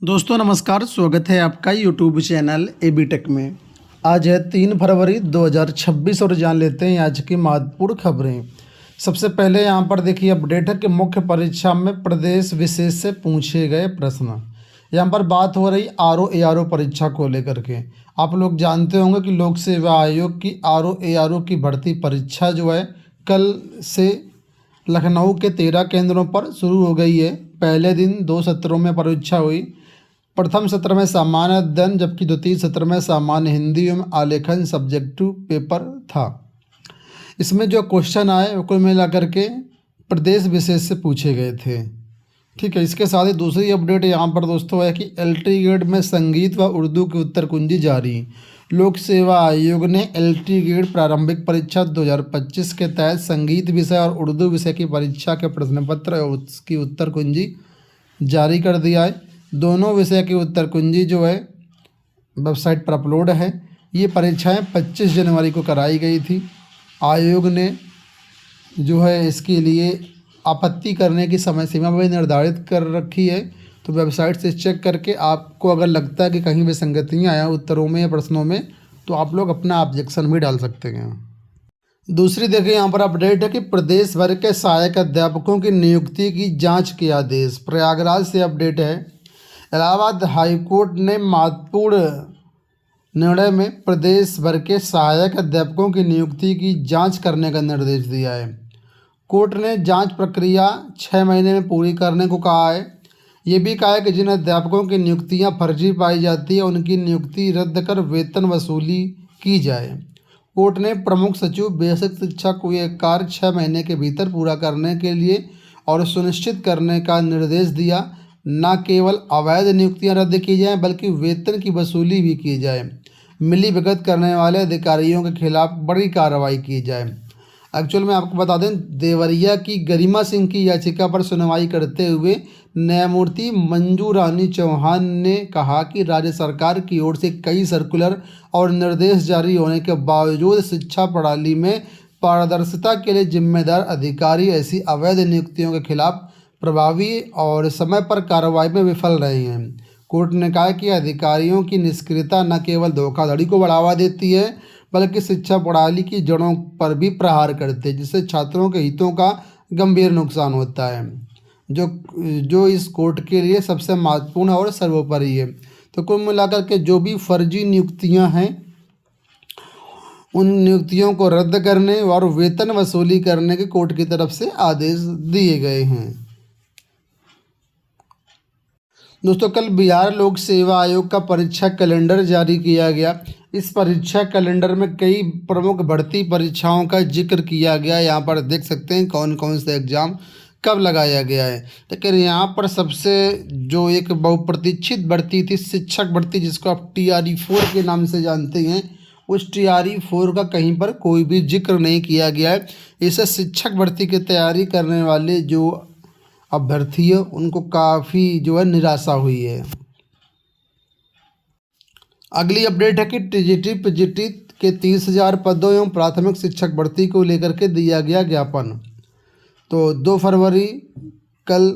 दोस्तों नमस्कार, स्वागत है आपका यूट्यूब चैनल एबी टेक में। आज है 3 फरवरी 2026 और जान लेते हैं आज की महत्वपूर्ण खबरें। सबसे पहले यहां पर देखिए अपडेट है कि मुख्य परीक्षा में प्रदेश विशेष से पूछे गए प्रश्न। यहां पर बात हो रही आरओ परीक्षा को लेकर के। आप लोग जानते होंगे कि लोक सेवा आयोग की आरओ की भर्ती परीक्षा जो है कल से लखनऊ के 13 केंद्रों पर शुरू हो गई है। पहले दिन 2 सत्रों में परीक्षा हुई। प्रथम सत्र में सामान्य अध्ययन जबकि द्वितीय सत्र में सामान्य हिंदी एवं आलेखन सब्जेक्टिव पेपर था। इसमें जो क्वेश्चन आए वो कुल मिलाकर के प्रदेश विशेष से पूछे गए थे। ठीक है, इसके साथ ही दूसरी अपडेट यहाँ पर दोस्तों है कि एलटी ग्रेड में संगीत व उर्दू की उत्तर कुंजी जारी। लोक सेवा आयोग ने एलटी ग्रेड प्रारंभिक परीक्षा 2025 के तहत संगीत विषय और उर्दू विषय की परीक्षा के प्रश्न पत्र और उसकी उत्तर कुंजी जारी कर दिया है। दोनों विषय की उत्तर कुंजी जो है वेबसाइट पर अपलोड है। ये परीक्षाएं 25 जनवरी को कराई गई थी। आयोग ने जो है इसके लिए आपत्ति करने की समय सीमा भी निर्धारित कर रखी है। तो वेबसाइट से चेक करके आपको अगर लगता है कि कहीं विसंगतियाँ आया उत्तरों में या प्रश्नों में तो आप लोग अपना ऑब्जेक्शन भी डाल सकते हैं। दूसरी देखिए यहाँ पर अपडेट है कि प्रदेश भर के सहायक अध्यापकों की नियुक्ति की जांच के आदेश। प्रयागराज से अपडेट है। इलाहाबाद हाईकोर्ट ने महत्वपूर्ण निर्णय में प्रदेश भर के सहायक अध्यापकों की नियुक्ति की जांच करने का निर्देश दिया है। कोर्ट ने जांच प्रक्रिया 6 महीने में पूरी करने को कहा है। ये भी कहा है कि जिन अध्यापकों की नियुक्तियां फर्जी पाई जाती है उनकी नियुक्ति रद्द कर वेतन वसूली की जाए। कोर्ट ने प्रमुख सचिव बेसिक शिक्षा को यह कार्य 6 महीने के भीतर पूरा करने के लिए और सुनिश्चित करने का निर्देश दिया। न केवल अवैध नियुक्तियां रद्द की जाएं बल्कि वेतन की वसूली भी की जाए। मिली भगत करने वाले अधिकारियों के खिलाफ बड़ी कार्रवाई की जाए। एक्चुअल में आपको बता दें, देवरिया की गरिमा सिंह की याचिका पर सुनवाई करते हुए न्यायमूर्ति मंजू रानी चौहान ने कहा कि राज्य सरकार की ओर से कई सर्कुलर और निर्देश जारी होने के बावजूद शिक्षा प्रणाली में पारदर्शिता के लिए जिम्मेदार अधिकारी ऐसी अवैध नियुक्तियों के खिलाफ प्रभावी और समय पर कार्रवाई में विफल रहे हैं। कोर्ट ने कहा कि अधिकारियों की निष्क्रियता न केवल धोखाधड़ी को बढ़ावा देती है बल्कि शिक्षा प्रणाली की जड़ों पर भी प्रहार करते हैं, जिससे छात्रों के हितों का गंभीर नुकसान होता है, जो इस कोर्ट के लिए सबसे महत्वपूर्ण और सर्वोपरि है। तो कुल मिलाकर के जो भी फर्जी नियुक्तियां हैं उन नियुक्तियों को रद्द करने और वेतन वसूली करने के कोर्ट की तरफ से आदेश दिए गए हैं। दोस्तों कल बिहार लोक सेवा आयोग का परीक्षा कैलेंडर जारी किया गया। इस परीक्षा कैलेंडर में कई प्रमुख भर्ती परीक्षाओं का जिक्र किया गया। यहाँ पर देख सकते हैं कौन कौन से एग्ज़ाम कब लगाया गया है। लेकिन यहाँ पर सबसे जो एक बहुप्रतीक्षित भर्ती थी शिक्षक भर्ती, जिसको आप TRE-4 के नाम से जानते हैं, उस TRE-4 का कहीं पर कोई भी जिक्र नहीं किया गया है। इससे शिक्षक भर्ती की तैयारी करने वाले जो अभ्यर्थी है उनको काफ़ी जो है निराशा हुई है। अगली अपडेट है कि टीजीटी पीजीटी के 30,000 पदों एवं प्राथमिक शिक्षक भर्ती को लेकर के दिया गया ज्ञापन। तो 2 फरवरी कल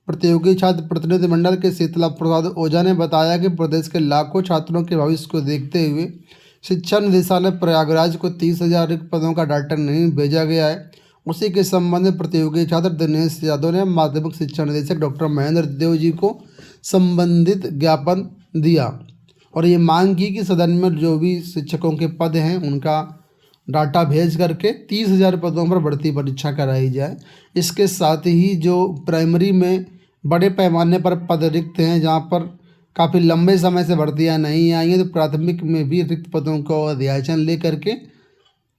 प्रतियोगी छात्र प्रतिनिधिमंडल के शीतला प्रसाद ओझा ने बताया कि प्रदेश के लाखों छात्रों के भविष्य को देखते हुए शिक्षा निदेशालय प्रयागराज को 30,000 पदों का डाटा नहीं भेजा गया है। उसी के संबंध में प्रतियोगी छात्र दिनेश यादव ने माध्यमिक शिक्षा निदेशक डॉक्टर महेंद्र देव जी को संबंधित ज्ञापन दिया और ये मांग की कि सदन में जो भी शिक्षकों के पद हैं उनका डाटा भेज करके 30,000 पदों पर भर्ती परीक्षा कराई जाए। इसके साथ ही जो प्राइमरी में बड़े पैमाने पर पद रिक्त हैं, जहाँ पर काफ़ी लंबे समय से भर्तियाँ नहीं आई हैं, तो प्राथमिक में भी रिक्त पदों को अध्याचन ले करके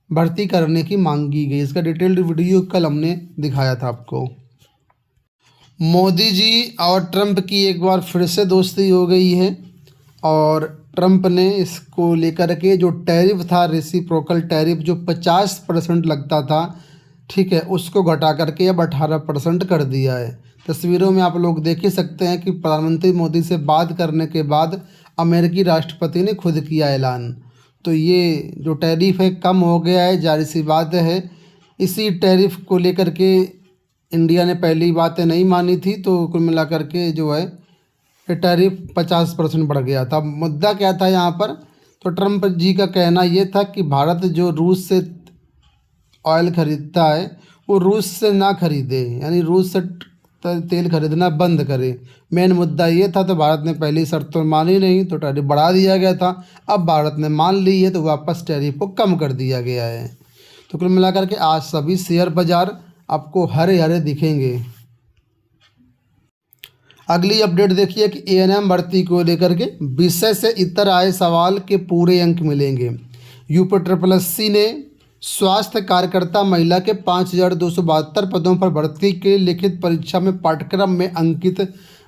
भर्ती करने की मांग की गई। इसका डिटेल्ड वीडियो कल हमने दिखाया था आपको। मोदी जी और ट्रंप की एक बार फिर से दोस्ती हो गई है और ट्रंप ने इसको लेकर के जो टैरिफ था, रेसिप्रोकल टैरिफ जो 50% लगता था, ठीक है, उसको घटा करके अब 18% कर दिया है। तस्वीरों में आप लोग देख ही सकते हैं कि प्रधानमंत्री मोदी से बात करने के बाद अमेरिकी राष्ट्रपति ने खुद किया ऐलान। तो ये जो टैरिफ है कम हो गया है, जाहिर सी बात है। इसी टैरिफ को लेकर के इंडिया ने पहली बातें नहीं मानी थी, तो कुल मिलाकर के जो है कि टैरिफ 50% बढ़ गया था। मुद्दा क्या था यहाँ पर? तो ट्रंप जी का कहना ये था कि भारत जो रूस से ऑयल खरीदता है वो रूस से ना खरीदे, यानी रूस से तेल खरीदना बंद करे। मेन मुद्दा ये था। तो भारत ने पहली शर्त तो मानी नहीं, तो टैरिफ बढ़ा दिया गया था। अब भारत ने मान ली है तो वापस टैरिफ को कम कर दिया गया है। तो कुल मिलाकर के आज सभी शेयर बाजार आपको हरे हरे दिखेंगे। अगली अपडेट देखिए कि एएनएम भर्ती को लेकर के विषय से इतर आए सवाल के पूरे अंक मिलेंगे। यूपी SSC ने स्वास्थ्य कार्यकर्ता महिला के 5272 पदों पर भर्ती के लिखित परीक्षा में पाठ्यक्रम में अंकित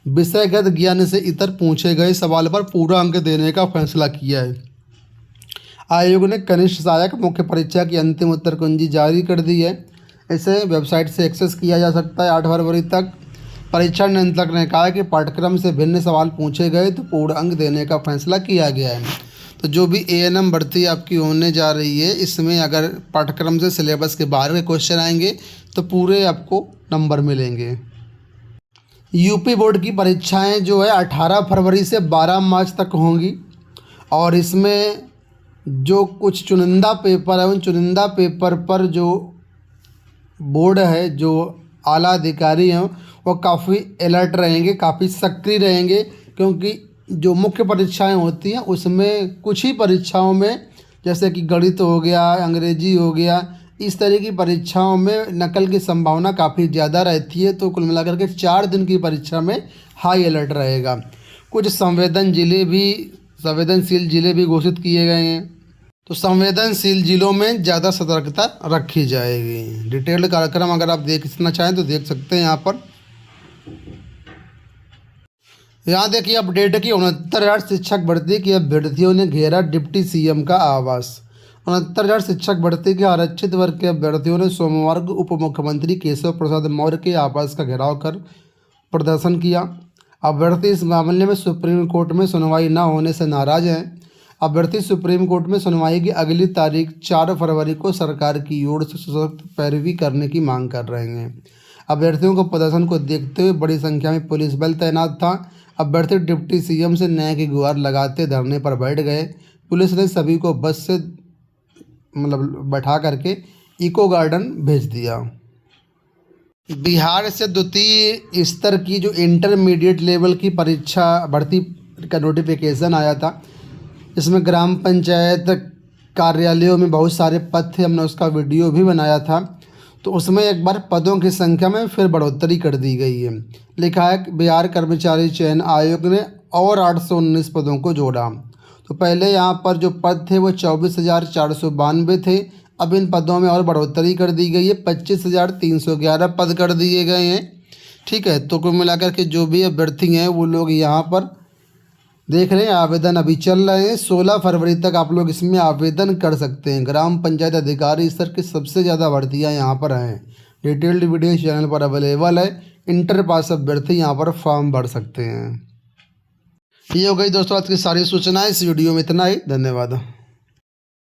विषयगत ज्ञान से इतर पूछे गए सवाल पर पूरा अंक देने का फैसला किया है। आयोग ने कनिष्ठ सहायक मुख्य परीक्षा की अंतिम उत्तर कुंजी जारी कर दी है। इसे वेबसाइट से एक्सेस किया जा सकता है 8 फरवरी तक। परीक्षा नियंत्रक ने कहा कि पाठ्यक्रम से भिन्न सवाल पूछे गए तो पूर्ण अंक देने का फैसला किया गया है। तो जो भी एएनएम भर्ती आपकी होने जा रही है, इसमें अगर पाठ्यक्रम से सिलेबस के बाहर के क्वेश्चन आएंगे तो पूरे आपको नंबर मिलेंगे। यूपी बोर्ड की परीक्षाएं जो है 18 फरवरी से 12 मार्च तक होंगी और इसमें जो कुछ चुनिंदा पेपर है उन चुनिंदा पेपर पर जो बोर्ड है, जो आला अधिकारी हैं, वो काफ़ी अलर्ट रहेंगे, काफ़ी सक्रिय रहेंगे, क्योंकि जो मुख्य परीक्षाएं होती हैं उसमें कुछ ही परीक्षाओं में जैसे कि गणित हो गया, अंग्रेजी हो गया, इस तरह की परीक्षाओं में नकल की संभावना काफ़ी ज़्यादा रहती है। तो कुल मिलाकर के 4 दिन की परीक्षा में हाई अलर्ट रहेगा। कुछ संवेदनशील ज़िले भी घोषित किए गए हैं, तो संवेदनशील ज़िलों में ज़्यादा सतर्कता रखी जाएगी। डिटेल्ड कार्यक्रम अगर आप देखना चाहें तो देख सकते हैं यहाँ पर। यहाँ देखिए अपडेट है कि 69,000 शिक्षक भर्ती के अभ्यर्थियों ने घेरा डिप्टी सीएम का आवास। 69,000 शिक्षक भर्ती के आरक्षित वर्ग के अभ्यर्थियों ने सोमवार को उप मुख्यमंत्री केशव प्रसाद मौर्य के आवास का घेराव कर प्रदर्शन किया। अभ्यर्थी इस मामले में सुप्रीम कोर्ट में सुनवाई न होने से नाराज हैं। अभ्यर्थी सुप्रीम कोर्ट में सुनवाई की अगली तारीख 4 फरवरी को सरकार की ओर से सशक्त पैरवी करने की मांग कर रहे हैं। अभ्यर्थियों को प्रदर्शन को देखते हुए बड़ी संख्या में पुलिस बल तैनात था। अभ्यर्थी डिप्टी सीएम से न्याय की गुहार लगाते धरने पर बैठ गए। पुलिस ने सभी को बस से बैठा करके इको गार्डन भेज दिया। बिहार से द्वितीय स्तर की जो इंटरमीडिएट लेवल की परीक्षा भर्ती का नोटिफिकेशन आया था, इसमें ग्राम पंचायत कार्यालयों में बहुत सारे पद थे। हमने उसका वीडियो भी बनाया था। तो उसमें एक बार पदों की संख्या में फिर बढ़ोतरी कर दी गई है। लिखा है कि बिहार कर्मचारी चयन आयोग ने और 819 पदों को जोड़ा। तो पहले यहाँ पर जो पद थे वो 24,492 थे। अब इन पदों में और बढ़ोतरी कर दी गई है, 25,311 पद कर दिए गए हैं। ठीक है, तो कुल मिलाकर के जो भी अभ्यर्थी हैं वो लोग यहाँ पर देख रहे हैं, आवेदन अभी चल रहे हैं। 16 फरवरी तक आप लोग इसमें आवेदन कर सकते हैं। ग्राम पंचायत अधिकारी स्तर की सबसे ज़्यादा भर्तियाँ यहाँ पर हैं। डिटेल्ड वीडियो चैनल पर अवेलेबल है। इंटर पास अभ्यर्थी यहाँ पर फॉर्म भर सकते हैं। ये हो गई दोस्तों आज की सारी सूचनाएं। इस वीडियो में इतना ही। धन्यवाद।